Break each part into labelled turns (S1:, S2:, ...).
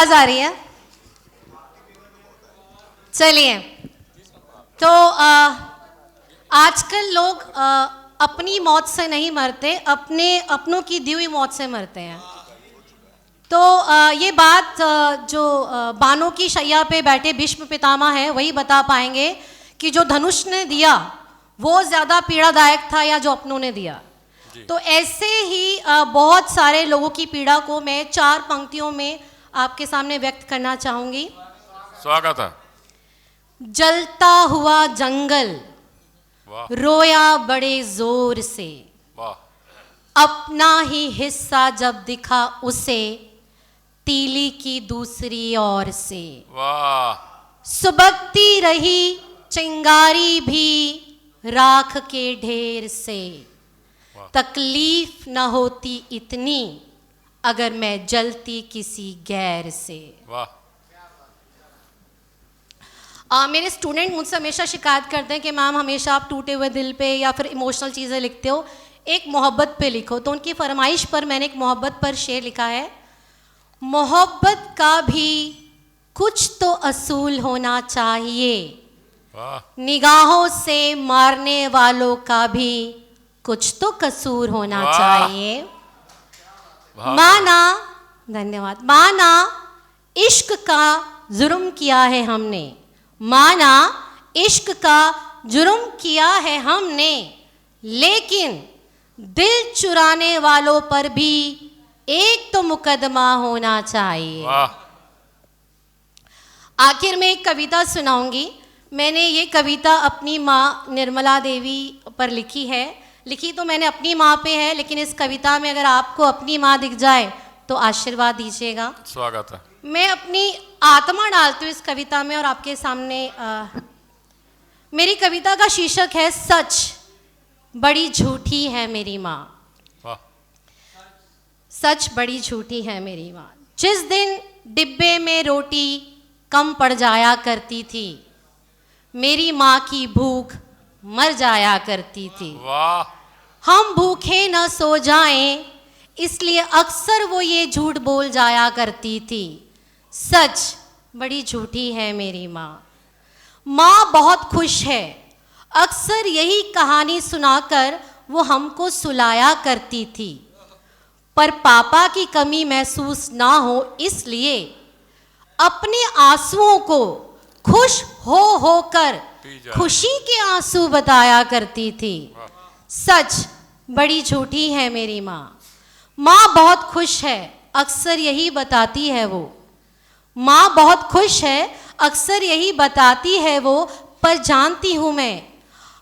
S1: आवाज आ रही है? चलिए, तो आजकल लोग अपनी मौत से नहीं मरते, अपनों की दी हुई मौत से मरते हैं। तो ये बात जो बानों की शैया पे बैठे भीष्म पितामह हैं वही बता पाएंगे कि जो धनुष ने दिया वो ज़्यादा पीड़ादायक था या जो अपनों ने दिया। तो ऐसे ही बहुत सारे लोगों की पीड़ा को मैं 4 पंक्तियों में आपके सामने व्यक्त करना चाहूँगी।
S2: स्वागत है।
S1: जलता हुआ जंगल रोया बड़े जोर से, अपना ही हिस्सा जब दिखा उसे तीली की दूसरी ओर से। सुबकती रही चिंगारी भी राख के ढेर से, तकलीफ न होती इतनी अगर मैं जलती किसी गैर से। मेरे स्टूडेंट मुझसे हमेशा शिकायत करते हैं कि मैम हमेशा आप टूटे हुए दिल पे या फिर इमोशनल चीज़ें लिखते हो, एक मोहब्बत पे लिखो। तो उनकी फरमाइश पर मैंने एक मोहब्बत पर शेर लिखा है। मोहब्बत का भी कुछ तो असूल होना चाहिए, निगाहों से मारने वालों का भी कुछ तो कसूर होना चाहिए। माना, धन्यवाद, माना इश्क का जुर्म किया है हमने, माना इश्क का जुर्म किया है हमने, लेकिन दिल चुराने वालों पर भी एक तो मुकदमा होना चाहिए। आखिर में एक कविता सुनाऊंगी। मैंने ये कविता अपनी माँ निर्मला देवी पर लिखी है। लिखी तो मैंने अपनी माँ पे है, लेकिन इस कविता में अगर आपको अपनी माँ दिख जाए तो आशीर्वाद दीजिएगा।
S2: स्वागत है।
S1: मैं अपनी आत्मा डालती हूँ इस कविता में और आपके सामने मेरी कविता का शीर्षक है सच बड़ी झूठी है मेरी माँ। सच बड़ी झूठी है मेरी माँ। जिस दिन डिब्बे में रोटी कम पड़ जाया करती थी, मेरी माँ की भूख मर जाया करती थी। हम भूखे न सो जाएं इसलिए अक्सर वो ये झूठ बोल जाया करती थी। सच बड़ी झूठी है मेरी माँ। माँ बहुत खुश है, अक्सर यही कहानी सुनाकर वो हमको सुलाया करती थी, पर पापा की कमी महसूस ना हो इसलिए अपने आंसुओं को खुश हो कर खुशी के आंसू बताया करती थी। सच बड़ी झूठी है मेरी माँ। माँ बहुत खुश है, अक्सर यही बताती है वो। माँ बहुत खुश है, अक्सर यही बताती है वो, पर जानती हूँ मैं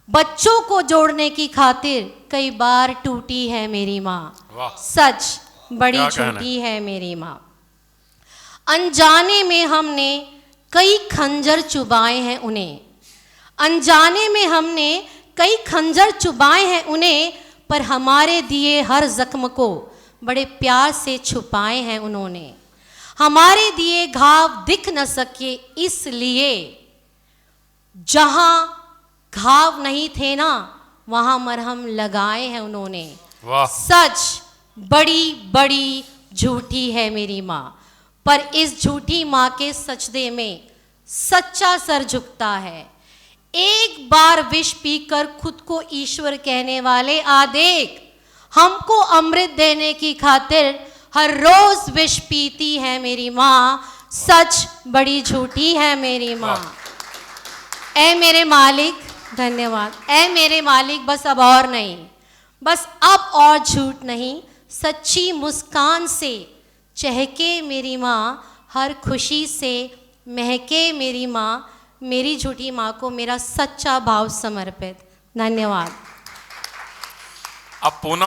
S1: बच्चों को जोड़ने की खातिर कई बार टूटी है मेरी माँ। सच बड़ी झूठी है मेरी माँ। अनजाने में हमने कई खंजर चुभाए हैं उन्हें, अनजाने में हमने कई खंजर चुभाए हैं उन्हें, पर हमारे दिए हर जख्म को बड़े प्यार से छुपाए हैं उन्होंने। हमारे दिए घाव दिख न सके इसलिए जहां घाव नहीं थे ना वहां मरहम लगाए हैं उन्होंने। सच बड़ी बड़ी झूठी है मेरी माँ, पर इस झूठी माँ के सजदे में सच्चा सर झुकता है। एक बार विष पीकर खुद को ईश्वर कहने वाले आ देख, हमको अमृत देने की खातिर हर रोज विष पीती है मेरी माँ। सच बड़ी झूठी है मेरी माँ। ऐ मेरे मालिक, धन्यवाद, ऐ मेरे मालिक बस अब और नहीं, बस अब और झूठ नहीं, सच्ची मुस्कान से चहके मेरी माँ, हर खुशी से महके मेरी माँ। मेरी झूठी माँ को मेरा सच्चा भाव समर्पित। धन्यवाद।
S2: अब पूनम